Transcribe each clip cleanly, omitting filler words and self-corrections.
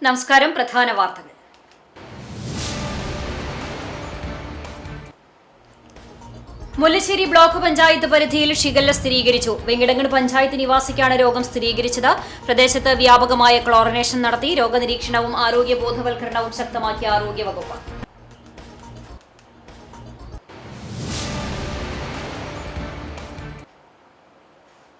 നമസ്കാരം. പ്രധാന വാർത്തകൾ. മുല്ലശ്ശേരി ബ്ലോക്ക് പഞ്ചായത്ത് പരിധിയിൽ ഷിഗല്ല സ്ഥിരീകരിച്ചു. വെങ്കിടങ്ങട് പഞ്ചായത്ത് നിവാസിക്കാണ് രോഗം സ്ഥിരീകരിച്ചത്. പ്രദേശത്ത് വ്യാപകമായ ക്ലോറിനേഷൻ നടത്തി. രോഗനിരീക്ഷണവും ആരോഗ്യ ബോധവൽക്കരണവും ശക്തമാക്കിയ ആരോഗ്യവകുപ്പ്.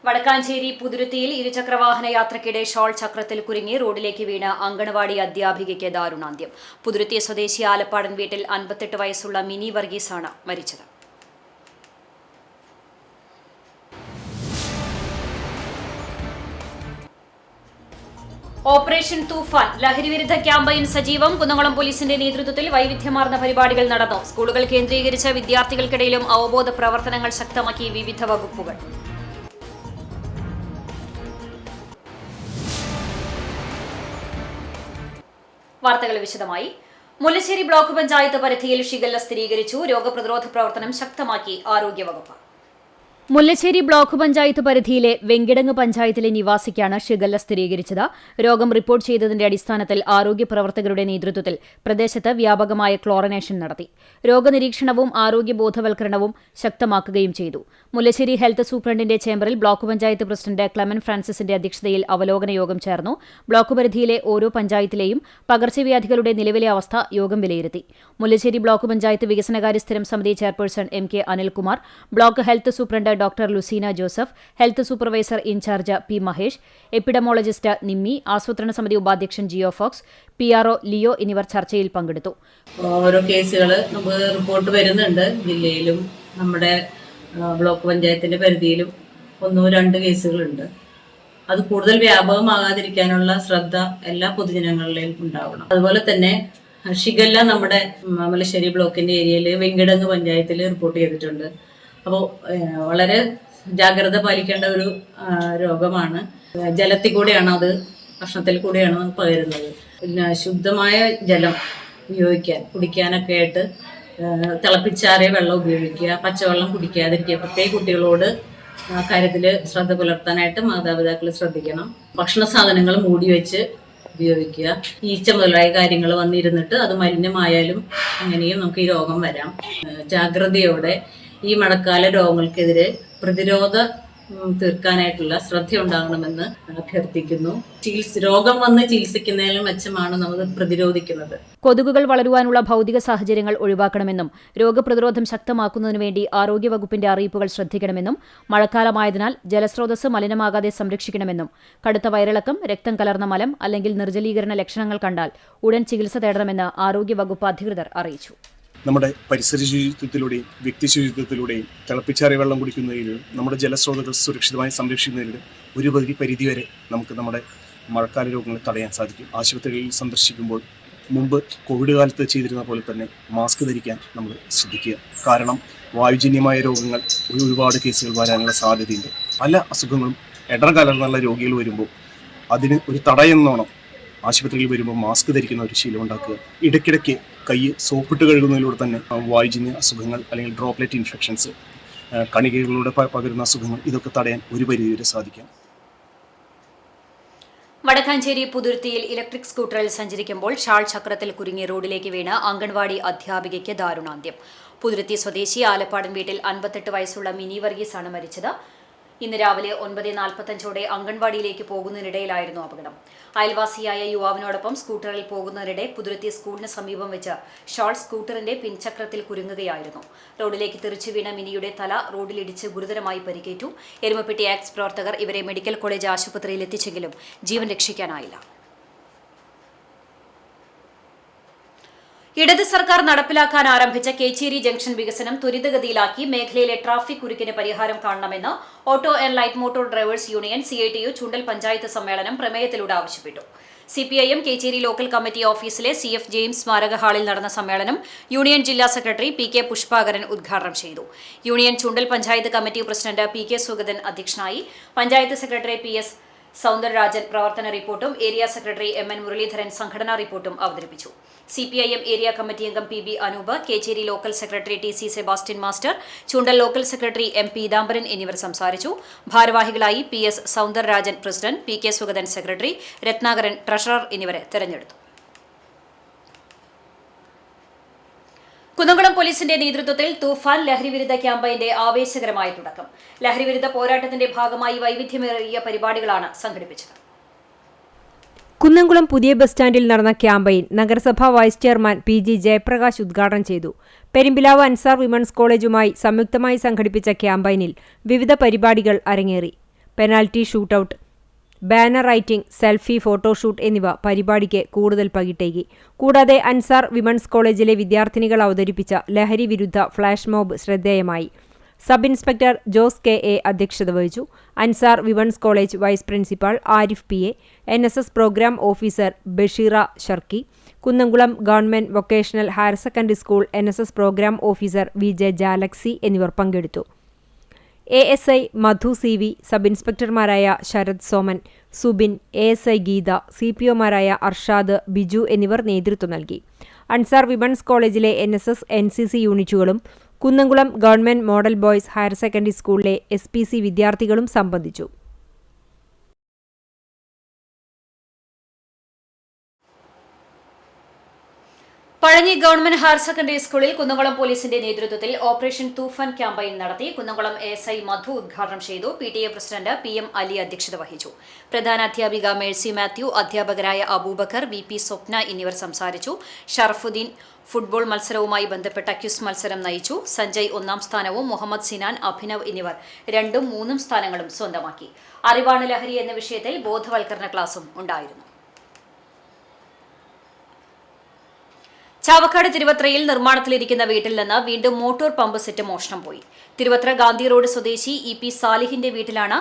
വടക്കാഞ്ചേരി പുതുരുത്തിയിൽ ഇരുചക്രവാഹന യാത്രയ്ക്കിടെ ഷോൾ ചക്രത്തിൽ കുരുങ്ങി റോഡിലേക്ക് വീണ് അങ്കണവാടി അധ്യാപികയ്ക്ക് ദാരുണാന്ത്യം. പുതുരുത്തി സ്വദേശി ആലപ്പാടൻ വീട്ടിൽ 58 വയസ്സുള്ള മിനി വർഗീസാണ് മരിച്ചത്. ഓപ്പറേഷൻ തൂഫാൻ ലഹരിവിരുദ്ധ ക്യാമ്പയിൻ സജീവം. കുന്നംകുളം പോലീസിന്റെ നേതൃത്വത്തിൽ വൈവിധ്യമാർന്ന പരിപാടികൾ നടന്നു. സ്കൂളുകൾ കേന്ദ്രീകരിച്ച വിദ്യാർത്ഥികൾക്കിടയിലും അവബോധ പ്രവർത്തനങ്ങൾ ശക്തമാക്കി വിവിധ വകുപ്പുകൾ. വാർത്തകൾ വിശദമായി. മുല്ലശ്ശേരി ബ്ലോക്ക് പഞ്ചായത്ത് പരിധിയിൽ ഷിഗല്ല സ്ഥിരീകരിച്ചു. രോഗപ്രതിരോധ പ്രവർത്തനം ശക്തമാക്കി ആരോഗ്യവകുപ്പ്. മുല്ലശ്ശേരി ബ്ലോക്ക് പഞ്ചായത്ത് പരിധിയിലെ വെങ്കിടങ്ങ് പഞ്ചായത്തിലെ നിവാസിക്കാണ് ഷിഗല്ല സ്ഥിരീകരിച്ചത്. രോഗം റിപ്പോർട്ട് ചെയ്തതിന്റെ അടിസ്ഥാനത്തിൽ ആരോഗ്യ പ്രവർത്തകരുടെ നേതൃത്വത്തിൽ പ്രദേശത്ത് വ്യാപകമായ ക്ലോറിനേഷൻ നടത്തി. രോഗനിരീക്ഷണവും ആരോഗ്യ ബോധവൽക്കരണവും ശക്തമാക്കുകയും ചെയ്തു. മുല്ലശ്ശേരി ഹെൽത്ത് സൂപ്രണ്ടിന്റെ ചേംബറിൽ ബ്ലോക്ക് പഞ്ചായത്ത് പ്രസിഡന്റ് ക്ലെമൻ ഫ്രാൻസിസിന്റെ അധ്യക്ഷതയിൽ അവലോകന യോഗം ചേർന്നു. ബ്ലോക്ക് പരിധിയിലെ ഓരോ പഞ്ചായത്തിലെയും പകർച്ചവ്യാധികളുടെ നിലവിലെ അവസ്ഥ യോഗം വിലയിരുത്തി. മുല്ലശ്ശേരി ബ്ലോക്ക് പഞ്ചായത്ത് വികസനകാര്യ സ്ഥിരം സമിതി chairperson MK Anilkumar, block health superintendent doctor Lucina Joseph, health supervisor incharge P Mahesh, epidemiologist Nimmi, ആസൂത്രണ സമിതി ഉപാധ്യക്ഷൻ ജിയോ ഫോക്സ്, PRO ലിയോ എന്നിവർ ചർച്ചയിൽ പങ്കെടുത്തു. ഓരോ കേസുകൾ നമുക്ക് റിപ്പോർട്ട് വരുന്നുണ്ട്. ജില്ലയിലും നമ്മുടെ ബ്ലോക്ക് പഞ്ചായത്തിന്റെ പരിധിയിലും 1-2 കേസുകളുണ്ട്. അത് കൂടുതൽ വ്യാപകമാകാതിരിക്കാനുള്ള ശ്രദ്ധ എല്ലാ പൊതുജനങ്ങളിലും ഉണ്ടാവണം. അതുപോലെ തന്നെ ഷിഗല്ല നമ്മുടെ മുല്ലശ്ശേരി ബ്ലോക്കിന്റെ ഏരിയയിൽ വെങ്കിടങ്ങ് പഞ്ചായത്തിൽ റിപ്പോർട്ട് ചെയ്തിട്ടുണ്ട്. അപ്പോൾ വളരെ ജാഗ്രത പാലിക്കേണ്ട ഒരു രോഗമാണ്. ജലത്തിൽ കൂടെയാണ് അത്, ഭക്ഷണത്തിൽ കൂടെയാണ് പകരുന്നത്. പിന്നെ ശുദ്ധമായ ജലം ഉപയോഗിക്കാൻ, കുടിക്കാനൊക്കെ ആയിട്ട് തിളപ്പിച്ചാറിയ വെള്ളം ഉപയോഗിക്കുക, പച്ചവെള്ളം കുടിക്കാതിരിക്കുക. പ്രത്യേക കുട്ടികളോട് കാര്യത്തിൽ ശ്രദ്ധ പുലർത്താനായിട്ട് മാതാപിതാക്കൾ ശ്രദ്ധിക്കണം. ഭക്ഷണ സാധനങ്ങൾ മൂടി വെച്ച് ഉപയോഗിക്കുക. ഈച്ച മുതലായ കാര്യങ്ങൾ വന്നിരുന്നിട്ട് അത് മലിനമായാലും അങ്ങനെയും നമുക്ക് ഈ രോഗം വരാം. ജാഗ്രതയോടെ ഈ മഴക്കാല രോഗങ്ങൾക്കെതിരെ പ്രതിരോധ തീർക്കാനായിട്ടുള്ള ശ്രദ്ധ ഉണ്ടാകണമെന്ന് അഭ്യർത്ഥിക്കുന്നു. രോഗം വന്ന് ചികിത്സിക്കുന്നതിലും മെച്ചമാണ് നമ്മൾ പ്രതിരോധിക്കുന്നത്. കൊതുകുകൾ വളരുവാനുള്ള ഭൗതിക സാഹചര്യങ്ങൾ ഒഴിവാക്കണമെന്നും രോഗപ്രതിരോധം ശക്തമാക്കുന്നതിനു വേണ്ടി ആരോഗ്യവകുപ്പിന്റെ അറിയിപ്പുകൾ ശ്രദ്ധിക്കണമെന്നും മഴക്കാലമായതിനാൽ ജലസ്രോതസ് മലിനമാകാതെ സംരക്ഷിക്കണമെന്നും കടുത്ത വയറിളക്കം, രക്തം കലർന്ന മലം അല്ലെങ്കിൽ നിർജ്ജലീകരണ ലക്ഷണങ്ങൾ കണ്ടാൽ ഉടൻ ചികിത്സ തേടണമെന്ന് ആരോഗ്യവകുപ്പ് അധികൃതർ അറിയിച്ചു. നമ്മുടെ പരിസര ശുചിത്വത്തിലൂടെയും വ്യക്തി ശുചിത്വത്തിലൂടെയും തിളപ്പിച്ചാറിയ വെള്ളം കുടിക്കുന്നതിലും നമ്മുടെ ജലസ്രോതകൾ സുരക്ഷിതമായി സംരക്ഷിക്കുന്നതിലും ഒരു പരിധിവരെ നമുക്ക് നമ്മുടെ മഴക്കാല രോഗങ്ങളെ തടയാൻ സാധിക്കും. ആശുപത്രികളിൽ സന്ദർശിക്കുമ്പോൾ മുമ്പ് കോവിഡ് കാലത്ത് ചെയ്തിരുന്ന പോലെ തന്നെ മാസ്ക് ധരിക്കാൻ നമ്മൾ ശ്രദ്ധിക്കുക. കാരണം വായുജന്യമായ രോഗങ്ങൾ ഒരുപാട് കേസുകൾ വരാനുള്ള സാധ്യതയുണ്ട്. പല അസുഖങ്ങളും ഇടകലർന്നുള്ള രോഗികൾ വരുമ്പോൾ അതിന് ഒരു തടയെന്നോണം ആശുപത്രിയിൽ വരുമ്പോൾ മാസ്ക് ധരിക്കുന്ന ഒരു ശീലം ഉണ്ടാക്കുക. ഇടയ്ക്കിടയ്ക്ക് കൈ സോപ്പിട്ട് കഴുകുന്നതിലൂടെ തന്നെ വായുജന്യ അസുഖങ്ങൾ അല്ലെങ്കിൽ ഡ്രോപ്ലെറ്റ് ഇൻഫെക്ഷൻസ്, കണികകളിലൂടെ പകരുന്ന അസുഖങ്ങൾ, ഇതൊക്കെ തടയാൻ ഒരു പരിധിവരെ സാധിക്കാം. വടക്കാഞ്ചേരി പുതുരുത്തിയിൽ ഇലക്ട്രിക് സ്കൂട്ടറിൽ സഞ്ചരിക്കുമ്പോൾ ഷാൾ ചക്രത്തിൽ കുരുങ്ങി റോഡിലേക്ക് വീണ് അങ്കൺവാടി അധ്യാപികയ്ക്ക് ദാരുണാന്ത്യം. പുതുരുത്തി സ്വദേശി ആലപ്പാടൻ വീട്ടിൽ 58 വയസ്സുള്ള മിനി വർഗീസാണ് മരിച്ചത്. ഇന്ന് രാവിലെ 9:45 അങ്കൺവാടിയിലേക്ക് പോകുന്നതിനിടയിലായിരുന്നു അപകടം. അയൽവാസിയായ യുവാവിനോടൊപ്പം സ്കൂട്ടറിൽ പോകുന്നതിനിടെ പുതുരുത്തി സ്കൂളിന് സമീപം വെച്ച് ഷാൾ സ്കൂട്ടറിന്റെ പിൻചക്രത്തിൽ കുരുങ്ങുകയായിരുന്നു. റോഡിലേക്ക് തെറിച്ചു വീണ മിനിയുടെ തല റോഡിലിടിച്ച് ഗുരുതരമായി പരിക്കേറ്റു. എരുമപ്പെട്ടി ആക്ട്സ് പ്രവർത്തകർ ഇവരെ മെഡിക്കൽ കോളേജ് ആശുപത്രിയിൽ എത്തിച്ചെങ്കിലും ജീവൻ രക്ഷിക്കാനായില്ല. ഇടത് സർക്കാർ നടപ്പിലാക്കാൻ ആരംഭിച്ച കേച്ചേരി ജംഗ്ഷൻ വികസനം ത്വരിതഗതിയിലാക്കി മേഖലയിലെ ട്രാഫിക് കുരുക്കിന് പരിഹാരം കാണണമെന്ന് auto and light motor drivers union CITU Chundal panchayat സമ്മേളനം പ്രമേയത്തിലൂടെ ആവശ്യപ്പെട്ടു. CPIM കേച്ചേരി ലോക്കൽ കമ്മിറ്റി ഓഫീസിലെ CF ജെയിംസ് സ്മാരക ഹാളിൽ നടന്ന സമ്മേളനം യൂണിയൻ ജില്ലാ സെക്രട്ടറി PK പുഷ്പാകരൻ ഉദ്ഘാടനം ചെയ്തു. Union Chundal panchayat committee president PK Sugathan അധ്യക്ഷനായി. പഞ്ചായത്ത് സെക്രട്ടറി PS സൗന്ദരരാജൻ പ്രവർത്തന റിപ്പോർട്ടും ഏരിയ സെക്രട്ടറി എം.എൻ. മുരളീധരൻ സംഘടനാ റിപ്പോർട്ടും അവതരിപ്പിച്ചു. CPIM ഏരിയ കമ്മിറ്റി അംഗം PB Anoop, Kecheri local secretary TC Sebastian master, Choondal local secretary M. Peethambaran എന്നിവർ സംസാരിച്ചു. ഭാരവാഹികളായി PS Soundararajan president, PK Sugathan secretary, Ratnakaran treasurer എന്നിവരെ തെരഞ്ഞെടുത്തു. കുന്നംകുളം പോലീസിന്റെ നേതൃത്വത്തിൽ തൂഫാൻ ലഹരിവിരുദ്ധ ക്യാമ്പയിന്റെ ആവേശകരമായ തുടക്കം. ലഹരിവിരുദ്ധ പോരാട്ടത്തിന്റെ ഭാഗമായി വൈവിധ്യമേറിയ പരിപാടികളാണ് സംഘടിപ്പിച്ചത്. കുന്നംകുളം പുതിയ ബസ് സ്റ്റാൻഡിൽ നടന്ന ക്യാമ്പയിൻ നഗരസഭാ വൈസ് ചെയർമാൻ PG ജയപ്രകാശ് ഉദ്ഘാടനം ചെയ്തു. പെരുമ്പിലാവ് അൻസാർ വിമൻസ് കോളേജുമായി സംയുക്തമായി സംഘടിപ്പിച്ച ക്യാമ്പയിനിൽ വിവിധ പരിപാടികൾ അരങ്ങേറി. Penalty shootout, banner writing, selfie, photoshoot എന്നിവ പരിപാടിക്ക് കൂടുതൽ പകിട്ടേകി. കൂടാതെ അൻസാർ വിമൻസ് കോളേജിലെ വിദ്യാർത്ഥിനികൾ അവതരിപ്പിച്ച ലഹരി വിരുദ്ധ ഫ്ലാഷ് മോബ് ശ്രദ്ധേയമായി. സബ് ഇൻസ്പെക്ടർ ജോസ് KA അധ്യക്ഷത വഹിച്ചു. Ansar women's college vice principal Arif PA, NSS programme officer Basheera Sharki, Kunnamkulam government vocational higher secondary school NSS programme officer VJ Jalaxy എന്നിവർ പങ്കെടുത്തു. ASI മധു CV, സബ് ഇൻസ്പെക്ടർമാരായ ശരത് സോമൻ, സുബിൻ, ASI ഗീത, CPOമാരായ അർഷാദ്, ബിജു എന്നിവർ നേതൃത്വം നൽകി. അൻസാർ വിമൻസ് കോളേജിലെ NSS NCC യൂണിറ്റുകളും Kunnamkulam government model boys higher secondary സ്കൂളിലെ SPC വിദ്യാർത്ഥികളും സംബന്ധിച്ചു. പഴഞ്ഞി ഗവൺമെന്റ് ഹയർ സെക്കൻഡറി സ്കൂളിൽ കുന്നംകുളം പോലീസിന്റെ നേതൃത്വത്തിൽ ഓപ്പറേഷൻ തൂഫാൻ ക്യാമ്പയിൻ നടത്തി. കുന്നംകുളം ASI മധു ഉദ്ഘാടനം ചെയ്തു. PTA പ്രസിഡന്റ് PM അലി അധ്യക്ഷത വഹിച്ചു. പ്രധാന അധ്യാപിക മേഴ്സി മാത്യു, അധ്യാപകരായ അബൂബക്കർ, VP സ്വപ്ന എന്നിവർ സംസാരിച്ചു. ഷറഫുദ്ദീൻ ഫുട്ബോൾ മത്സരവുമായി ബന്ധപ്പെട്ട ക്വിസ് മത്സരം നയിച്ചു. സഞ്ജയ് 1ാം സ്ഥാനവും മുഹമ്മദ് സിനാൻ, അഭിനവ് എന്നിവർ 2ഉം 3ഉം സ്ഥാനങ്ങളും സ്വന്തമാക്കി. അറിവാണ് ലഹരി എന്ന വിഷയത്തിൽ ബോധവൽക്കരണ ക്ലാസും ഉണ്ടായിരുന്നു. ചാവക്കാട് തിരുവത്രയിൽ നിർമ്മാണത്തിലിരിക്കുന്ന വീട്ടിൽ നിന്ന് വീണ്ടും മോട്ടോർ പമ്പ് സെറ്റ് മോഷണം പോയി. തിരുവത്ര ഗാന്ധി റോഡ് സ്വദേശി EP സാലിഹിന്റെ വീട്ടിലാണ്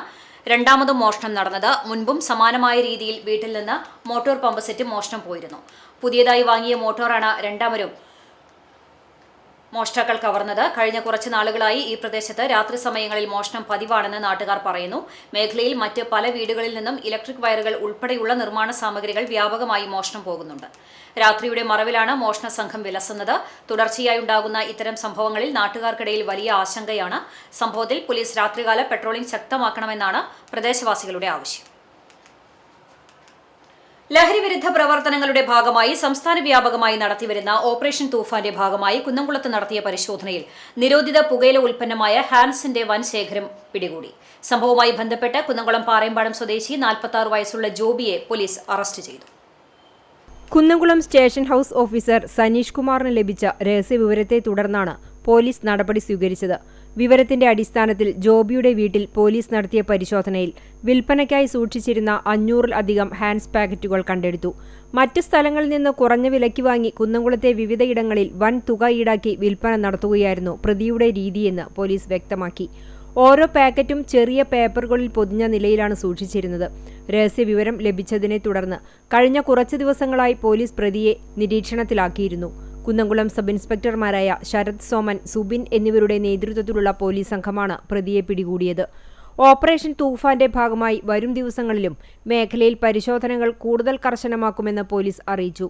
രണ്ടാമതും മോഷണം നടന്നത്. മുൻപും സമാനമായ രീതിയിൽ വീട്ടിൽ നിന്ന് മോട്ടോർ പമ്പ് സെറ്റ് മോഷണം പോയിരുന്നു. പുതിയതായി വാങ്ങിയ മോട്ടോറാണ് രണ്ടാമതും മോഷ്ടാക്കൾ കവർന്നത്. കഴിഞ്ഞ കുറച്ച് നാളുകളായി ഈ പ്രദേശത്ത് രാത്രി സമയങ്ങളിൽ മോഷണം പതിവാണെന്ന് നാട്ടുകാർ പറയുന്നു. മേഖലയിൽ മറ്റ് പല വീടുകളിൽ നിന്നും ഇലക്ട്രിക് വയറുകൾ ഉൾപ്പെടെയുള്ള നിർമ്മാണ സാമഗ്രികൾ വ്യാപകമായി മോഷണം പോകുന്നുണ്ട്. രാത്രിയുടെ മറവിലാണ് മോഷണ സംഘം വിലസുന്നത്. തുടർച്ചയായി ഉണ്ടാകുന്ന ഇത്തരം സംഭവങ്ങളിൽ നാട്ടുകാർക്കിടയിൽ വലിയ ആശങ്കയാണ്. സംഭവത്തിൽ പോലീസ് രാത്രികാല പെട്രോളിംഗ് ശക്തമാക്കണമെന്നാണ് പ്രദേശവാസികളുടെ ആവശ്യം. ലഹരിവിരുദ്ധ പ്രവർത്തനങ്ങളുടെ ഭാഗമായി സംസ്ഥാന വ്യാപകമായി നടത്തിവരുന്ന ഓപ്പറേഷൻ തൂഫാന്റെ ഭാഗമായി കുന്നംകുളത്ത് നടത്തിയ പരിശോധനയിൽ നിരോധിത പുകയില ഉൽപ്പന്നമായ ഹാൻസിന്റെ വൻ ശേഖരം പിടികൂടി. സംഭവവുമായി ബന്ധപ്പെട്ട് കുന്നംകുളം പാറയമ്പാടം സ്വദേശി 46 വയസ്സുള്ള ജോബിയെ പോലീസ് അറസ്റ്റ് ചെയ്തു. Kunnamkulam station house officer Saneesh കുമാറിന് ലഭിച്ച രഹസ്യവിവരത്തെ തുടർന്നാണ് പോലീസ് നടപടി സ്വീകരിച്ചത്. വിവരത്തിന്റെ അടിസ്ഥാനത്തിൽ ജോബിയുടെ വീട്ടിൽ പോലീസ് നടത്തിയ പരിശോധനയിൽ വിൽപ്പനയ്ക്കായി സൂക്ഷിച്ചിരുന്ന 500-ലധികം ഹാൻസ് പാക്കറ്റുകൾ കണ്ടെടുത്തു. മറ്റ് സ്ഥലങ്ങളിൽ നിന്ന് കുറഞ്ഞ വിലയ്ക്ക് വാങ്ങി കുന്നംകുളത്തെ വിവിധയിടങ്ങളിൽ വൻ തുക ഈടാക്കി വിൽപ്പന നടത്തുകയായിരുന്നു പ്രതിയുടെ രീതിയെന്ന് പോലീസ് വ്യക്തമാക്കി. ഓരോ പാക്കറ്റും ചെറിയ പേപ്പറുകളിൽ പൊതിഞ്ഞ നിലയിലാണ് സൂക്ഷിച്ചിരുന്നത്. രഹസ്യവിവരം ലഭിച്ചതിനെ തുടർന്ന് കഴിഞ്ഞ കുറച്ച് ദിവസങ്ങളായി പോലീസ് പ്രതിയെ നിരീക്ഷണത്തിലാക്കിയിരുന്നു. കുന്നംകുളം സബ് ഇൻസ്പെക്ടർമാരായ ശരത് സോമൻ, സുബിൻ എന്നിവരുടെ നേതൃത്വത്തിലുള്ള പോലീസ് സംഘമാണ് പ്രതിയെ പിടികൂടിയത്. ഓപ്പറേഷൻ തൂഫാന്റെ ഭാഗമായി വരും ദിവസങ്ങളിലും മേഖലയിൽ പരിശോധനകൾ കൂടുതൽ കർശനമാക്കുമെന്ന് പോലീസ് അറിയിച്ചു.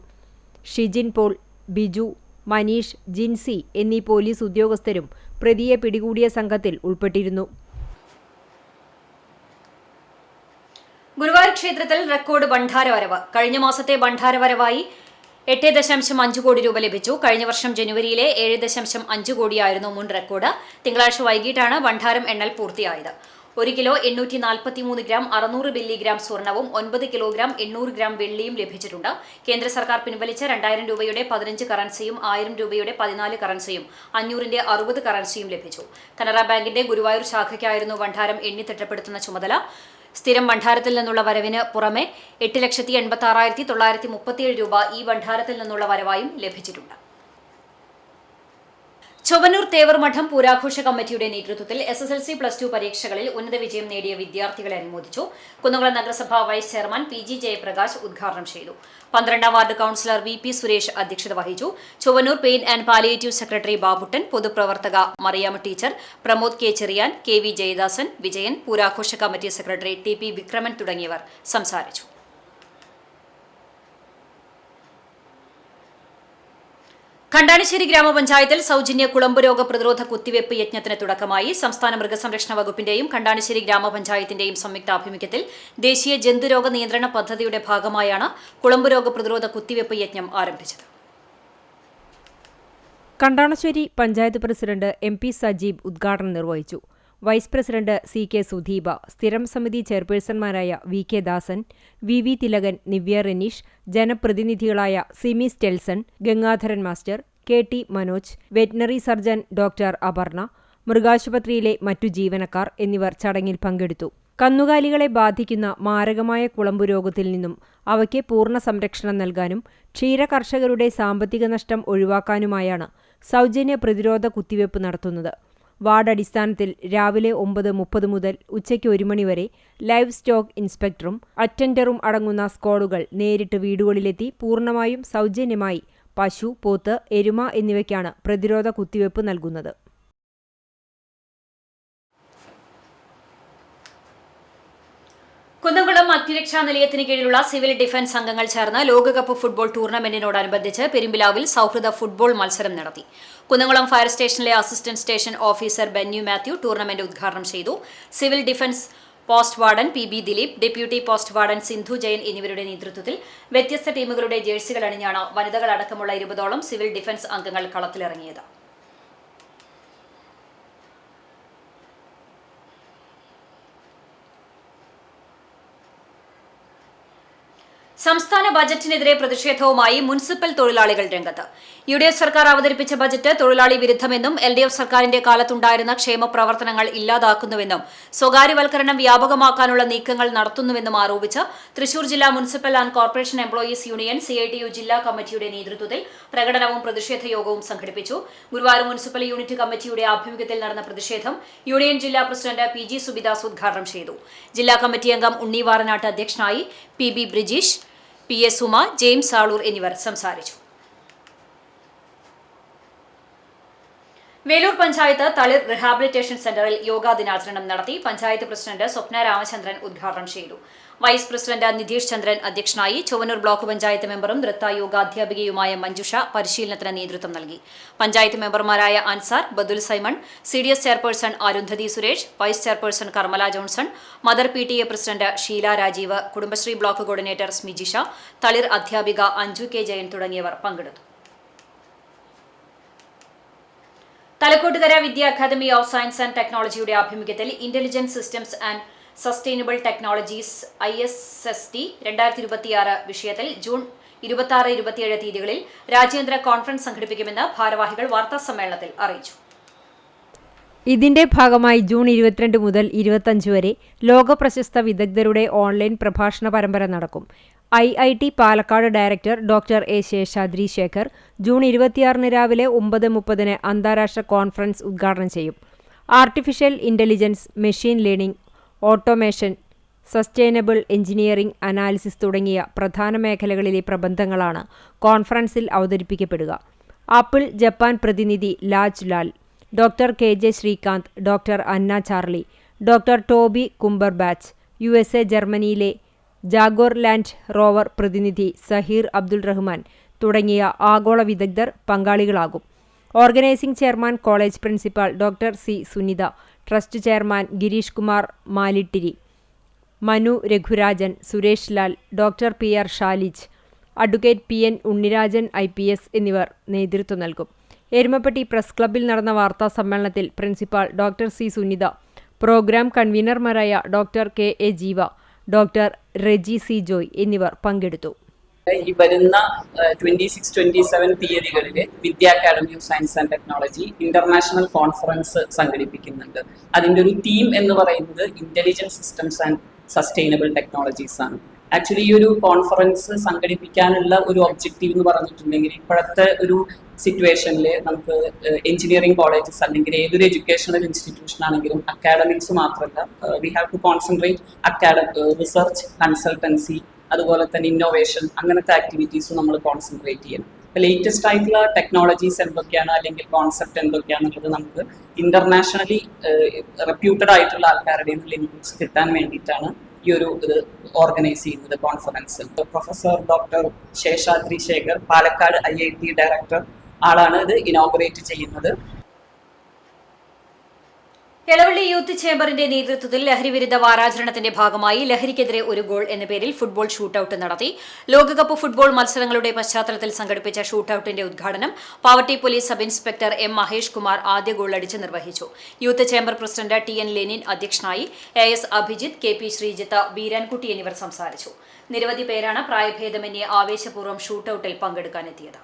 ഷിജിൻ പോൾ, ബിജു, മനീഷ്, ജിൻസി എന്നീ പോലീസ് ഉദ്യോഗസ്ഥരും പ്രതിയെ പിടികൂടിയ സംഘത്തിൽ ഉൾപ്പെട്ടിരുന്നു. ഗുരുവായൂർ ക്ഷേത്രത്തിൽ റെക്കോർഡ് ഭണ്ഡാരവരവ്. കഴിഞ്ഞ മാസത്തെ ഭണ്ഡാരവരവായി 8.5 കോടി രൂപ ലഭിച്ചു. കഴിഞ്ഞ വർഷം ജനുവരിയിലെ 7.5 കോടിയായിരുന്നു മുൻ റെക്കോർഡ്. തിങ്കളാഴ്ച വൈകിട്ടാണ് ഭണ്ഡാരം എണ്ണൽ പൂർത്തിയായത്. 1 കിലോ 843 ഗ്രാം 600 മില്ലിഗ്രാം സ്വർണവും 9 കിലോഗ്രാം 800 ഗ്രാം വെള്ളിയും ലഭിച്ചിട്ടുണ്ട്. കേന്ദ്ര സർക്കാർ പിൻവലിച്ച 2000 രൂപയുടെ 15 കറൻസിയും 1000 രൂപയുടെ 14 കറൻസിയും 500ന്റെ 60 കറൻസിയും ലഭിച്ചു. കനറ ബാങ്കിന്റെ ഗുരുവായൂർ ശാഖയ്ക്കായിരുന്നു ഭണ്ഡാരം എണ്ണി തിട്ടപ്പെടുത്തുന്ന ചുമതല. സ്ഥിരം ഭണ്ഡാരത്തിൽ നിന്നുള്ള വരവിന് പുറമെ 8,86,937 രൂപ ഈ ഭണ്ഡാരത്തിൽ നിന്നുള്ള വരവായും ലഭിച്ചിട്ടുണ്ട്. ചൊവ്വന്നൂർ തേവർമഠം പൂരാഘോഷ കമ്മിറ്റിയുടെ നേതൃത്വത്തിൽ SSLC +2 പരീക്ഷകളിൽ ഉന്നത വിജയം നേടിയ വിദ്യാർത്ഥികളെ അനുമോദിച്ചു. കുന്നംകുളം നഗരസഭ വൈസ് ചെയർമാൻ PG ജയപ്രകാശ് ഉദ്ഘാടനം ചെയ്തു. 12ാം വാർഡ് കൌൺസിലർ VP സുരേഷ് അധ്യക്ഷത വഹിച്ചു. Chovvannur pain and palliative secretary Babuttan, പൊതുപ്രവർത്തക Mariamma teacher, Pramod K. Cherian, KV Jayadasan, Vijayan, പൂരാഘോഷ കമ്മിറ്റി സെക്രട്ടറി TP വിക്രമൻ തുടങ്ങിയവർ സംസാരിച്ചു. കണ്ടാണിശ്ശേരി ഗ്രാമപഞ്ചായത്തിൽ സൌജന്യ കുളമ്പ് രോഗ പ്രതിരോധ കുത്തിവയ്പ് യജ്ഞത്തിന് തുടക്കമായി. സംസ്ഥാന മൃഗസംരക്ഷണ വകുപ്പിന്റെയും കണ്ടാണിശ്ശേരി ഗ്രാമപഞ്ചായത്തിന്റെയും സംയുക്താഭിമുഖ്യത്തിൽ ദേശീയ ജന്തുരോഗ നിയന്ത്രണ പദ്ധതിയുടെ ഭാഗമായാണ് കുളമ്പ് രോഗ പ്രതിരോധ കുത്തിവയ്പ് യജ്ഞം ആരംഭിച്ചത്. കണ്ടാണശ്ശേരി പഞ്ചായത്ത് പ്രസിഡന്റ് MP സജീബ് ഉദ്ഘാടനം നിർവഹിച്ചു. വൈസ് പ്രസിഡന്റ് CK സുധീബ, സ്ഥിരം സമിതി ചെയർപേഴ്സൺമാരായ VK ദാസൻ, VV തിലകൻ, നിവ്യ റെനീഷ്, ജനപ്രതിനിധികളായ Simi Stelson, Gangadharan master, KT Manoj, veterinary surgeon doctor Aparna, മൃഗാശുപത്രിയിലെ മറ്റു ജീവനക്കാർ എന്നിവർ ചടങ്ങിൽ പങ്കെടുത്തു. കന്നുകാലികളെ ബാധിക്കുന്ന മാരകമായ കുളമ്പു രോഗത്തിൽ നിന്നും അവയ്ക്ക് പൂർണ്ണ സംരക്ഷണം നൽകാനും ക്ഷീരകർഷകരുടെ സാമ്പത്തിക നഷ്ടം ഒഴിവാക്കാനുമായാണ് സൗജന്യ പ്രതിരോധ കുത്തിവയ്പ് നടത്തുന്നത്. വാർഡ് അടിസ്ഥാനത്തിൽ രാവിലെ 9:30 മുതൽ ഉച്ചയ്ക്ക് 1 മണി വരെ ലൈവ് സ്റ്റോക്ക് ഇൻസ്പെക്ടറും അറ്റൻഡറും അടങ്ങുന്ന സ്ക്വാഡുകൾ നേരിട്ട് വീടുകളിലെത്തി പൂർണ്ണമായും സൗജന്യമായി പശു, പോത്ത്, എരുമ എന്നിവയ്ക്കാണ് പ്രതിരോധ കുത്തിവയ്പ് നൽകുന്നത്. കുന്നംകുളം അഗ്നിരക്ഷാ നിലയത്തിന് കീഴിലുള്ള സിവിൽ ഡിഫൻസ് അംഗങ്ങൾ ചേർന്ന് ലോകകപ്പ് ഫുട്ബോൾ ടൂർണമെന്റിനോടനുബന്ധിച്ച് പെരുമ്പിലാവിൽ സൌഹൃദ ഫുട്ബോൾ മത്സരം നടത്തി. കുന്നംകുളം ഫയർ സ്റ്റേഷനിലെ assistant station officer Benyu Mathew tournament ഉദ്ഘാടനം ചെയ്തു. Civil defence post warden PB Dileep, deputy post warden Sindhu Jayan എന്നിവരുടെ നേതൃത്വത്തിൽ വ്യത്യസ്ത ടീമുകളുടെ ജേഴ്സികൾ അണിഞ്ഞാണ് വനിതകളടക്കമുള്ള 20ഓളം സിവിൽ ഡിഫൻസ് അംഗങ്ങൾ കളത്തിലിറങ്ങിയത്. സംസ്ഥാന ബജറ്റിനെതിരെ പ്രതിഷേധവുമായി മുനിസിപ്പൽ തൊഴിലാളികൾ രംഗത്ത്. UDF സർക്കാർ അവതരിപ്പിച്ച ബജറ്റ് തൊഴിലാളി വിരുദ്ധമെന്നും LDF സർക്കാരിന്റെ കാലത്തുണ്ടായിരുന്ന ക്ഷേമ പ്രവർത്തനങ്ങൾ ഇല്ലാതാക്കുന്നുവെന്നും സ്വകാര്യവൽക്കരണം വ്യാപകമാക്കാനുള്ള നീക്കങ്ങൾ നടത്തുന്നുവെന്നും ആരോപിച്ച് തൃശൂർ ജില്ലാ municipal and corporation employees union CITU ജില്ലാ കമ്മിറ്റിയുടെ നേതൃത്വത്തിൽ പ്രകടനവും പ്രതിഷേധ യോഗവും സംഘടിപ്പിച്ചു. ഗുരുവായൂർ മുനിസിപ്പൽ യൂണിറ്റ് കമ്മിറ്റിയുടെ ആഭിമുഖ്യത്തിൽ നടന്ന പ്രതിഷേധം യൂണിയൻ ജില്ലാ പ്രസിഡന്റ് PG സുബിദാസ് ഉദ്ഘാടനം ചെയ്തു. ജില്ലാ കമ്മിറ്റി അംഗം ഉണ്ണി വാറനാട്ട് അധ്യക്ഷനായി. PB Brijeesh, PS Suma, James Aloor എന്നിവർ സംസാരിച്ചു. വേലൂർ പഞ്ചായത്ത് തളിർ റിഹാബിലിറ്റേഷൻ സെന്ററിൽ യോഗാ ദിനാചരണം നടത്തി. പഞ്ചായത്ത് പ്രസിഡന്റ് സ്വപ്ന രാമചന്ദ്രൻ ഉദ്ഘാടനം ചെയ്തു. വൈസ് പ്രസിഡന്റ് നിതീഷ് ചന്ദ്രൻ അധ്യക്ഷനായി. ചൊവ്വന്നൂർ ബ്ലോക്ക് പഞ്ചായത്ത് മെമ്പറും നൃത്ത യോഗാധ്യാപികയുമായ മഞ്ജുഷ പരിശീലനത്തിന് നേതൃത്വം നൽകി. പഞ്ചായത്ത് മെമ്പർമാരായ Ansar, Badul Simon, CDS chairperson Arundhati Suresh, vice chairperson Karmela Johnson, mother PTA president Sheela Rajeev, Kudumbashree block coordinator Smijisha, Thalir അധ്യാപിക അഞ്ജു K. ജയൻ തുടങ്ങിയവർ പങ്കെടുത്തു. Thalakkottukara Vidya academy of science and ടെക്നോളജിയുടെ ആഭിമുഖ്യത്തിൽ intelligent systems and sustainable technologies ISST 2026 വിഷയത്തിൽ ജൂൺ 26-27 തീയതികളിൽ രാജ്യാന്തര കോൺഫറൻസ് സംഘടിപ്പിക്കുമെന്ന് ഭാരവാഹികൾ വാർത്താസമ്മേളനത്തിൽ അറിയിച്ചു. ഇതിന്റെ ഭാഗമായി ജൂൺ 22 മുതൽ 25 വരെ ലോകപ്രശസ്ത വിദഗ്ധരുടെ ഓൺലൈൻ പ്രഭാഷണ പരമ്പര നടക്കും. IIT Palakkad director doctor A. Seshadri Sekhar June 26 രാവിലെ 9:30 അന്താരാഷ്ട്ര കോൺഫറൻസ് ഉദ്ഘാടനം ചെയ്യും. Artificial intelligence, machine learning, automation, sustainable engineering, analysis തുടങ്ങിയ പ്രധാന മേഖലകളിലെ പ്രബന്ധങ്ങളാണ് കോൺഫറൻസിൽ അവതരിപ്പിക്കപ്പെടുക. ആപ്പിൾ ജപ്പാൻ പ്രതിനിധി Laj Lal, doctor KJ Srikanth, doctor Anna Charlie, doctor Toby Cumberbatch, USA ജർമ്മനിയിലെ ജാഗോർ ലാൻഡ് റോവർ പ്രതിനിധി സഹീർ അബ്ദുൾ റഹ്മാൻ തുടങ്ങിയ ആഗോള വിദഗ്ധർ പങ്കാളികളാകും. Organising chairman college principal doctor C. Sunitha, trust chairman Girish Kumar മാലിട്ടിരി, Manu Raghurajan, Suresh Lal, doctor PR Shalij, advocate PN Unnirajan IPS എന്നിവർ നേതൃത്വം നൽകും. എരുമപ്പെട്ടി പ്രസ് ക്ലബ്ബിൽ നടന്ന വാർത്താ സമ്മേളനത്തിൽ principal doctor C. Sunitha, programme കൺവീനർമാരായ doctor KA Jeeva, doctor Reji C. Joy എന്നിവർ പങ്കെടുത്തു. ഈ വരുന്ന 26-27 തീയതികളിൽ Vidya academy of science and technology international conference സംഘടിപ്പിക്കുന്നുണ്ട്. അതിൻ്റെ ഒരു തീം എന്ന് പറയുന്നത് intelligent systems and sustainable technologies ആണ്. ആക്ച്വലി ഈ ഒരു കോൺഫറൻസ് സംഘടിപ്പിക്കാനുള്ള ഒരു ഒബ്ജക്റ്റീവ് എന്ന് പറഞ്ഞിട്ടുണ്ടെങ്കിൽ ഇപ്പോഴത്തെ ഒരു സിറ്റുവേഷനിൽ നമുക്ക് എഞ്ചിനീയറിംഗ് കോളേജസ് അല്ലെങ്കിൽ ഏതൊരു എഡ്യൂക്കേഷണൽ ഇൻസ്റ്റിറ്റ്യൂഷൻ ആണെങ്കിലും അക്കാഡമിക്സ് മാത്രമല്ല we have to concentrate research, consultancy, അതുപോലെ തന്നെ ഇന്നോവേഷൻ, അങ്ങനത്തെ ആക്ടിവിറ്റീസ് നമ്മൾ കോൺസെൻട്രേറ്റ് ചെയ്യണം. ലേറ്റസ്റ്റ് ആയിട്ടുള്ള ടെക്നോളജീസ് എന്തൊക്കെയാണ് അല്ലെങ്കിൽ കോൺസെപ്റ്റ് എന്തൊക്കെയാണെന്നുള്ളത് നമുക്ക് ഇന്റർനാഷണലി റെപ്യൂട്ടഡ് ആയിട്ടുള്ള ആൾക്കാരുടെ ഇൻപുട്സ് കിട്ടാൻ വേണ്ടിയിട്ടാണ് ഈ ഒരു ഇത് ഓർഗനൈസ് ചെയ്യുന്നത് conference. Professor doctor Seshadri Shekhar, Palakkad IIT director, ആളാണ് ഇത് ഇനോഗ്രേറ്റ് ചെയ്യുന്നത്. എളവള്ളി യൂത്ത് ചേംബറിന്റെ നേതൃത്വത്തിൽ ലഹരിവിരുദ്ധ വാരാചരണത്തിന്റെ ഭാഗമായി ലഹരിക്കെതിരെ ഒരു ഗോൾ എന്ന പേരിൽ ഫുട്ബോൾ ഷൂട്ടൌട്ട് നടത്തി. ലോകകപ്പ് ഫുട്ബോൾ മത്സരങ്ങളുടെ പശ്ചാത്തലത്തിൽ സംഘടിപ്പിച്ച ഷൂട്ടൌട്ടിന്റെ ഉദ്ഘാടനം Pavatti police sub inspector M. Mahesh Kumar ആദ്യ ഗോൾ അടിച്ച് നിർവഹിച്ചു. Youth chamber president TN Lenin അധ്യക്ഷനായി. AS അഭിജിത്ത്, KP ശ്രീജിത്ത്, ബീരാൻകുട്ടി എന്നിവർ സംസാരിച്ചു. നിരവധി പേരാണ് പ്രായഭേദമന്യേ ആവേശപൂർവ്വം ഷൂട്ടൌട്ടിൽ പങ്കെടുക്കാനെത്തിയത്.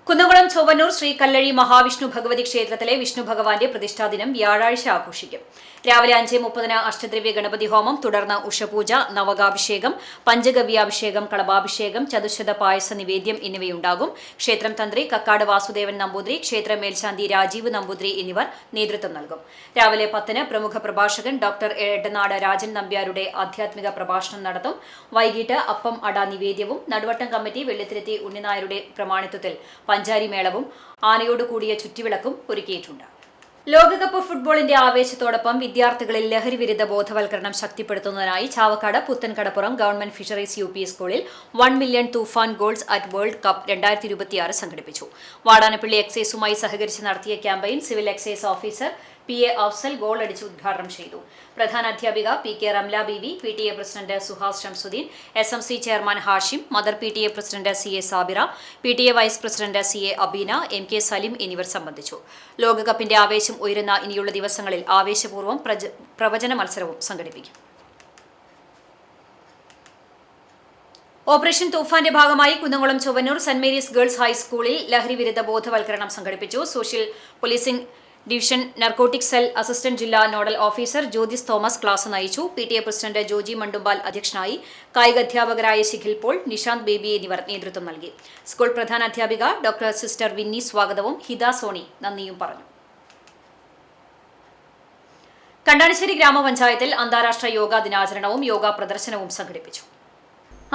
കുന്നംകുളം ചൊവ്വന്നൂർ ശ്രീ കല്ലഴി മഹാവിഷ്ണു ഭഗവതി ക്ഷേത്രത്തിലെ വിഷ്ണു ഭഗവാന്റെ പ്രതിഷ്ഠാദിനം വ്യാഴാഴ്ച ആഘോഷിക്കും. രാവിലെ 5:30 അഷ്ടദ്രവ്യ ഗണപതി ഹോമം, തുടർന്ന് ഉഷപൂജ, നവകാഭിഷേകം, പഞ്ചഗവ്യാഭിഷേകം, കളഭാഭിഷേകം, ചതുശത പായസ നിവേദ്യം എന്നിവയുണ്ടാകും. ക്ഷേത്രം തന്ത്രി കക്കാട് വാസുദേവൻ നമ്പൂതിരി, ക്ഷേത്ര മേൽശാന്തി രാജീവ് നമ്പൂതിരി എന്നിവർ നേതൃത്വം നൽകും. രാവിലെ 10 പ്രമുഖ പ്രഭാഷകൻ ഡോക്ടർ എടനാട് രാജൻ നമ്പ്യാരുടെ ആധ്യാത്മിക പ്രഭാഷണം നടത്തും. വൈകിട്ട് അപ്പം അട നിവേദ്യവും നടുവട്ടം കമ്മിറ്റി വെള്ളിത്തിരുത്തി ഉണ്ണിനായരുടെ പ്രമാണിത്വത്തിൽ പഞ്ചാരി മേളവും ആനയോട് കൂടിയ ചുറ്റിവിളക്കും ഒരുക്കിയിട്ടുണ്ട്. ലോകകപ്പ് ഫുട്ബോളിന്റെ ആവേശത്തോടൊപ്പം വിദ്യാർത്ഥികളിൽ ലഹരിവിരുദ്ധ ബോധവൽക്കരണം ശക്തിപ്പെടുത്തുന്നതിനായി Chavakkad Puthenkadappuram government fisheries UP സ്കൂളിൽ 1 million Toofan goals at world cup 2026 സംഘടിപ്പിച്ചു. വാടാനപ്പള്ളി എക്സൈസുമായി സഹകരിച്ച് നടത്തിയ campaign civil excise officer PA Afsal goal അടിച്ച് ഉദ്ഘാടനം ചെയ്തു. പ്രധാന അധ്യാപിക PK Ramla Beevi, PTA president Suhas Shamsuddin, SMC chairman Hashim, mother PTA president CA Sabira, PTA vice president CA Abeena, MK Salim എന്നിവർ സംബന്ധിച്ചു. ലോകകപ്പിന്റെ ആവേശം ഉയരുന്ന ഇനിയുള്ള ദിവസങ്ങളിൽ ആവേശപൂർവ്വം പ്രവചന മത്സരവും സംഘടിപ്പിക്കും. ഓപ്പറേഷൻ തൂഫാന്റെ ഭാഗമായി Kunnamkulam Chovvannur saint Mary's girls ഹൈസ്കൂളിൽ ലഹരിവിരുദ്ധ ബോധവൽക്കരണം സംഘടിപ്പിച്ചു. Social policing division narcotic cell assistant ജില്ലാ nodal officer Jyothis Thomas class നയിച്ചു. PTA പ്രസിഡന്റ് ജോജി മണ്ടുമ്പാൽ അധ്യക്ഷനായി. കായികാധ്യാപകരായ ശിഖിൽ പോൾ, നിഷാന്ത് ബേബി എന്നിവർ നേതൃത്വം നൽകി. സ്കൂൾ പ്രധാനാധ്യാപിക ഡോക്ടർ സിസ്റ്റർ വിന്നി സ്വാഗതവും ഹിത സോണി നന്ദിയും പറഞ്ഞു. കണ്ടാണിശ്ശേരി ഗ്രാമപഞ്ചായത്തിൽ അന്താരാഷ്ട്ര യോഗാ ദിനാചരണവും യോഗാ പ്രദർശനവും സംഘടിപ്പിച്ചു.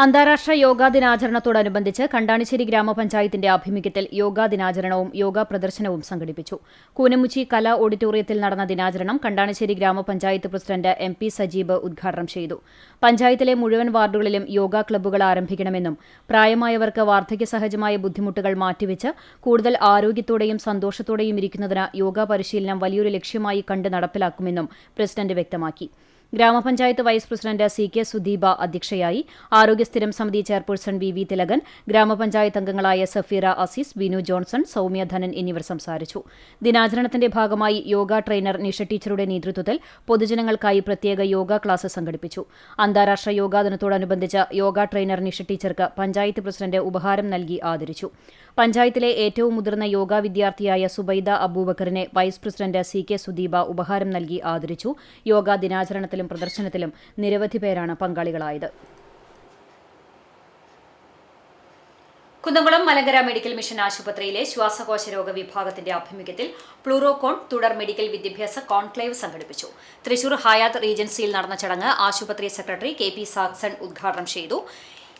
അന്താരാഷ്ട്ര യോഗാ ദിനാചരണത്തോടനുബന്ധിച്ച് കണ്ടാണിശ്ശേരി ഗ്രാമപഞ്ചായത്തിന്റെ ആഭിമുഖ്യത്തിൽ യോഗാ ദിനാചരണവും യോഗാ പ്രദർശനവും സംഘടിപ്പിച്ചു. കൂനമുച്ചി കലാ ഓഡിറ്റോറിയത്തിൽ നടന്ന ദിനാചരണം കണ്ടാണിശ്ശേരി ഗ്രാമപഞ്ചായത്ത് പ്രസിഡന്റ് MP സജീബ് ഉദ്ഘാടനം ചെയ്തു. പഞ്ചായത്തിലെ മുഴുവൻ വാർഡുകളിലും യോഗാ ക്ലബ്ബുകൾ ആരംഭിക്കണമെന്നും പ്രായമായവർക്ക് വാർദ്ധക്യസഹജമായ ബുദ്ധിമുട്ടുകൾ മാറ്റിവെച്ച് കൂടുതൽ ആരോഗ്യത്തോടെയും സന്തോഷത്തോടെയും ഇരിക്കുന്നതിന് യോഗാ പരിശീലനം വലിയൊരു ലക്ഷ്യമായി കണ്ട് നടപ്പിലാക്കുമെന്നും പ്രസിഡന്റ് വ്യക്തമാക്കി. ഗ്രാമപഞ്ചായത്ത് വൈസ് പ്രസിഡന്റ് CK സുദീപ അധ്യക്ഷയായി. ആരോഗ്യ സ്ഥിരം സമിതി ചെയർപേഴ്സൺ VV തിലകൻ, ഗ്രാമപഞ്ചായത്ത് അംഗങ്ങളായ സഫീറ അസീസ്, ബിനു ജോൺസൺ, സൌമ്യ ധനൻ എന്നിവർ സംസാരിച്ചു. ദിനാചരണത്തിന്റെ ഭാഗമായി യോഗ ട്രെയിനർ നിഷ ടീച്ചറുടെ നേതൃത്വത്തിൽ പൊതുജനങ്ങൾക്കായി പ്രത്യേക യോഗ ക്ലാസ് സംഘടിപ്പിച്ചു. അന്താരാഷ്ട്ര യോഗാ ദിനത്തോടനുബന്ധിച്ച് യോഗ ട്രെയിനർ നിഷ ടീച്ചർക്ക് പഞ്ചായത്ത് പ്രസിഡന്റ് ഉപഹാരം നൽകി ആദരിച്ചു. പഞ്ചായത്തിലെ ഏറ്റവും മുതിർന്ന യോഗാ വിദ്യാർത്ഥിയായ സുബൈദ അബൂബക്കറിനെ വൈസ് പ്രസിഡന്റ് CK സുദീപ ഉപഹാരം നൽകി ആദരിച്ചു. യോഗാ ദിനാചരണത്തിലും പ്രദർശനത്തിലും നിരവധി പേരാണ് പങ്കാളികളായത്. കുന്നംകുളം മലങ്കര മെഡിക്കൽ മിഷൻ ആശുപത്രിയിലെ ശ്വാസകോശ രോഗ വിഭാഗത്തിന്റെ ആഭിമുഖ്യത്തിൽ പ്ലൂറോകോൺ തുടർ മെഡിക്കൽ വിദ്യാഭ്യാസ കോൺക്ലേവ് സംഘടിപ്പിച്ചു. തൃശൂർ ഹയാത്ത് റീജൻസിയിൽ നടന്ന ചടങ്ങ് ആശുപത്രി സെക്രട്ടറി KP സാക്സൺ ഉദ്ഘാടനം ചെയ്തു.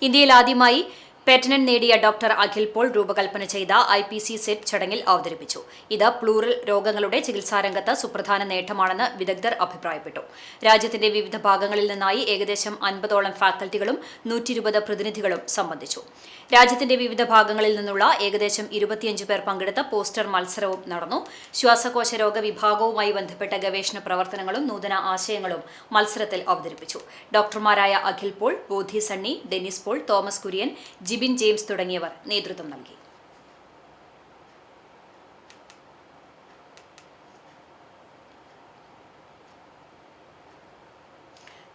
ഇന്ത്യയിൽ ആദ്യമായി പേറ്റന്റ് നേടിയ ഡോക്ടർ അഖിൽ പോൾ രൂപകൽപ്പന ചെയ്ത IPC സെറ്റ് ചടങ്ങിൽ അവതരിപ്പിച്ചു. ഇത് പ്ലൂറൽ രോഗങ്ങളുടെ ചികിത്സാരംഗത്ത് സുപ്രധാന നേട്ടമാണെന്ന് വിദഗ്ധർ അഭിപ്രായപ്പെട്ടു. രാജ്യത്തിന്റെ വിവിധ ഭാഗങ്ങളിൽ നിന്നായി ഏകദേശം 50ഓളം ഫാക്കൽറ്റികളും 120 പ്രതിനിധികളും സംബന്ധിച്ചു. രാജ്യത്തിന്റെ വിവിധ ഭാഗങ്ങളിൽ നിന്നുള്ള ഏകദേശം 25 പേർ പങ്കെടുത്ത പോസ്റ്റർ മത്സരവും നടന്നു. ശ്വാസകോശ രോഗ വിഭാഗവുമായി ബന്ധപ്പെട്ട ഗവേഷണ പ്രവർത്തനങ്ങളും നൂതന ആശയങ്ങളും മത്സരത്തിൽ അവതരിപ്പിച്ചു. ഡോക്ടർമാരായ അഖിൽ പോൾ, ബോധി സണ്ണി, ഡെന്നിസ് പോൾ, തോമസ് കുര്യൻ, ജിബിൻ ജെയിംസ് തുടങ്ങിയവർ നേതൃത്വം നൽകി.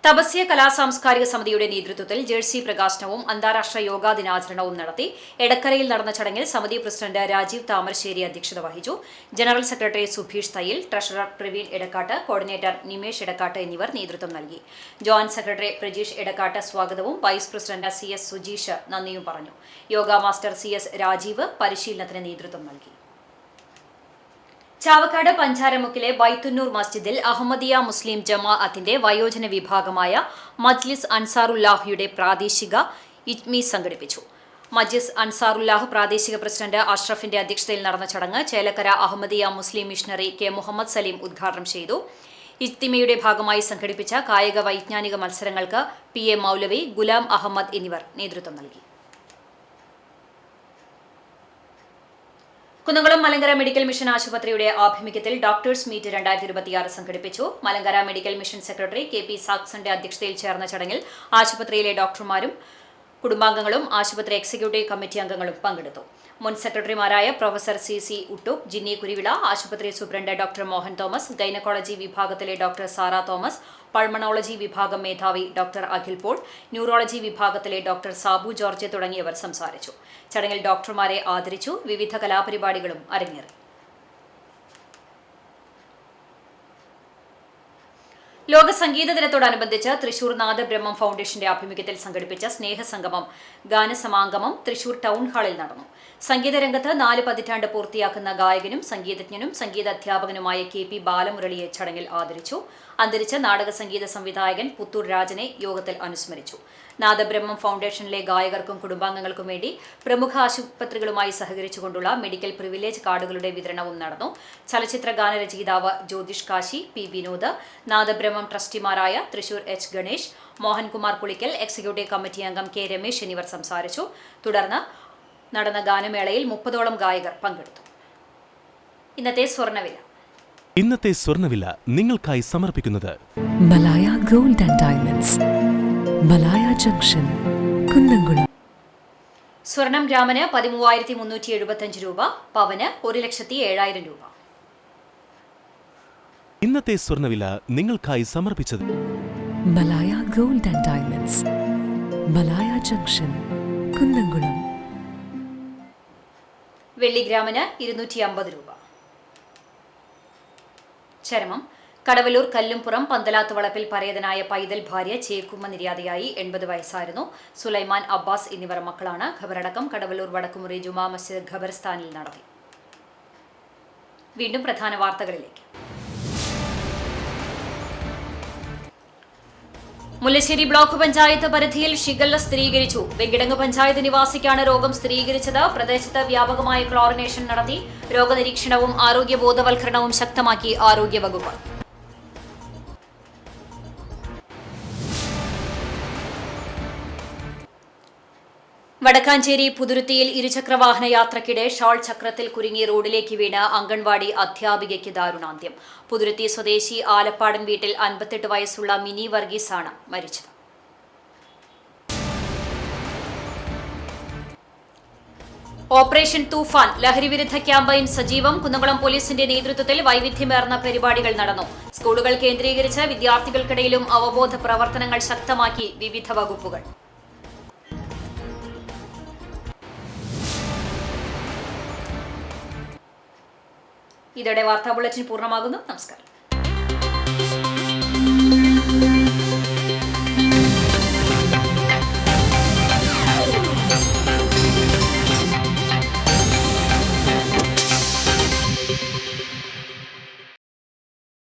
തപസ്യ കലാസാംസ്കാരിക സമിതിയുടെ നേതൃത്വത്തിൽ ജേഴ്സി പ്രകാശനവും അന്താരാഷ്ട്ര യോഗാ ദിനാചരണവും നടത്തി. എടക്കരയിൽ നടന്ന ചടങ്ങിൽ സമിതി പ്രസിഡന്റ് രാജീവ് താമരശ്ശേരി അധ്യക്ഷത വഹിച്ചു. General secretary Subheesh Thayyil, treasurer Praveen Edakkat, coordinator Nimesh Edakkat എന്നിവർ നേതൃത്വം നൽകി. ജോയിന്റ് സെക്രട്ടറി പ്രജീഷ് എടക്കാട്ട് സ്വാഗതവും വൈസ് പ്രസിഡന്റ് CS സുജീഷ് നന്ദിയും പറഞ്ഞു. യോഗ മാസ്റ്റർ CS രാജീവ് പരിശീലനത്തിന് നേതൃത്വം നൽകി. ചാവക്കാട് പഞ്ചാരമുക്കിലെ ബൈത്തുന്നൂർ മസ്ജിദിൽ അഹമ്മദിയ മുസ്ലിം ജമാഅത്തിന്റെ വയോജന വിഭാഗമായ മജ്ലിസ് അൻസാറുല്ലാഹയുടെ പ്രാദേശിക ഇജ്മി സംഘടിപ്പിച്ചു. മജ്ലിസ് അൻസാറുല്ലാഹ് പ്രാദേശിക പ്രസിഡന്റ് അഷ്റഫിന്റെ അധ്യക്ഷതയിൽ നടന്ന ചടങ്ങ് ചേലക്കര അഹമ്മദിയ മുസ്ലിം മിഷണറി K മുഹമ്മദ് സലീം ഉദ്ഘാടനം ചെയ്തു. ഇജ്തിമയുടെ ഭാഗമായി സംഘടിപ്പിച്ച കായിക വൈജ്ഞാനിക മത്സരങ്ങൾക്ക് PA മൗലവി, ഗുലാം അഹമ്മദ് എന്നിവർ നേതൃത്വം നൽകി. കുന്നംകുളം മലങ്കര മെഡിക്കൽ മിഷൻ ആശുപത്രിയുടെ ആഭിമുഖ്യത്തിൽ ഡോക്ടേഴ്സ് മീറ്റ് 2026 സംഘടിപ്പിച്ചു. Malankara medical mission secretary KP സാക്സന്റെ അധ്യക്ഷതയിൽ ചേർന്ന ചടങ്ങിൽ ആശുപത്രിയിലെ ഡോക്ടർമാരും കുടുംബാംഗങ്ങളും ആശുപത്രി എക്സിക്യൂട്ടീവ് കമ്മിറ്റി അംഗങ്ങളും പങ്കെടുത്തു. മുൻ സെക്രട്ടറിമാരായ പ്രൊഫസർ CC ഉട്ടു, ജിന്നി കുരുവിള, ആശുപത്രി superintendent doctor Mohan Thomas, gynaecology വിഭാഗത്തിലെ ഡോക്ടർ സാറ തോമസ്, പൾമണോളജി വിഭാഗം മേധാവി ഡോക്ടർ അഖിൽ പോൾ, ന്യൂറോളജി വിഭാഗത്തിലെ ഡോക്ടർ സാബു ജോർജ് തുടങ്ങിയവർ സംസാരിച്ചു. ചടങ്ങിൽ ഡോക്ടർമാരെ ആദരിച്ചു. വിവിധ കലാപരിപാടികളും അരങ്ങേറി. ലോക സംഗീത ദിനത്തോടനുബന്ധിച്ച് തൃശൂർ നാദബ്രഹ്മം ഫൗണ്ടേഷന്റെ ആഭിമുഖ്യത്തിൽ സംഘടിപ്പിച്ച സ്നേഹസംഗമം ഗാനസമാഗമം തൃശൂർ ടൗൺ ഹാളിൽ നടന്നു. സംഗീതരംഗത്ത് 4 പതിറ്റാണ്ട് പൂർത്തിയാക്കുന്ന ഗായകനും സംഗീതജ്ഞനും സംഗീതാധ്യാപകനുമായ KP ബാലമുരളിയെ ചടങ്ങിൽ ആദരിച്ചു. അന്തരിച്ച നാടക സംഗീത സംവിധായകൻ പുത്തൂർ രാജനെ യോഗത്തിൽ അനുസ്മരിച്ചു. നാദബ്രഹ്മം ഫൗണ്ടേഷനിലെ ഗായകർക്കും കുടുംബാംഗങ്ങൾക്കും വേണ്ടി പ്രമുഖ ആശുപത്രികളുമായി സഹകരിച്ചുകൊണ്ടുള്ള മെഡിക്കൽ പ്രിവിലേജ് കാർഡുകളുടെ വിതരണവും നടന്നു. ചലച്ചിത്ര ഗാനരചയിതാവ് ജ്യോതിഷ് കാശി, P വിനോദ്, നാദബ്രഹ്മം ട്രസ്റ്റിമാരായ Thrissur H Ganesh, Mohankumar Pulikkal, executive committee അംഗം K രമേശ് എന്നിവർ സംസാരിച്ചു. തുടർന്ന് നടന്ന ഗാനമേളയിൽ 30ഓളം ഗായകർ പങ്കെടുത്തു. ഇന്നത്തെ സ്വർണ്ണവില നിങ്ങൾക്കായി സമർപ്പിക്കുന്നത് Malaya gold and diamonds, Malaya junction, Kunnamkulam. സ്വർണം ഗ്രാമിന് 13,375 രൂപ, പവന് 1,07,000 രൂപ. ഇന്നത്തെ സ്വർണ്ണവില നിങ്ങൾക്കായി സമർപ്പിച്ചത് Malaya gold and diamonds, Malaya junction, Kunnamkulam. വെള്ളി ഗ്രാമിന് 250 രൂപ. ചരമം കടവല്ലൂർ കല്ലുംപുറം പന്തലാത്ത് വളപ്പിൽ പരേതനായ പൈതൽ ഭാര്യ ചേക്കുമ്മ നിര്യാതയായി. 80 വയസ്സായിരുന്നു. സുലൈമാൻ, അബ്ബാസ് എന്നിവർ മക്കളാണ്. ഖബറടക്കം കടവല്ലൂർ വടക്കുമുറി ജുമാ മസ്ജിദ് ഖബർസ്ഥാനിൽ നടത്തി. വീണ്ടും പ്രധാന വാർത്തകളിലേക്ക്. മുല്ലശ്ശേരി ബ്ലോക്ക് പഞ്ചായത്ത് പരിധിയിൽ ഷിഗല്ല സ്ഥിരീകരിച്ചു. വെങ്കിടങ്ങ് പഞ്ചായത്ത് നിവാസിക്കാണ് രോഗം സ്ഥിരീകരിച്ചത്. പ്രദേശത്ത് വ്യാപകമായ ക്ലോറിനേഷൻ നടത്തി. രോഗനിരീക്ഷണവും ആരോഗ്യ ബോധവൽക്കരണവും ശക്തമാക്കി ആരോഗ്യവകുപ്പ്. വടക്കാഞ്ചേരി പുതുരുത്തിയിൽ ഇരുചക്രവാഹന യാത്രക്കിടെ ഷാൾ ചക്രത്തിൽ കുരുങ്ങി റോഡിലേക്ക് വീണ് അംഗൻവാടി അധ്യാപികയ്ക്ക് ദാരുണാന്ത്യം. പുതുരുത്തി സ്വദേശി ആലപ്പാടൻ വീട്ടിൽ 58 വയസ്സുള്ള മിനി വർഗീസാണ് മരിച്ചത്. ഓപ്പറേഷൻ തൂഫാൻ ലഹരിവിരുദ്ധ ക്യാമ്പയിൻ സജീവം. കുന്നംകുളം പോലീസിന്റെ നേതൃത്വത്തിൽ വൈവിധ്യമേർന്ന പരിപാടികൾ നടന്നു. സ്കൂളുകൾ കേന്ദ്രീകരിച്ച് വിദ്യാർത്ഥികൾക്കിടയിലും അവബോധ പ്രവർത്തനങ്ങൾ ശക്തമാക്കി വിവിധ വകുപ്പുകൾ. ഇതോടെ വാർത്താ ബുള്ളറ്റിൻ പൂർണ്ണമാകുന്നു. നമസ്കാരം.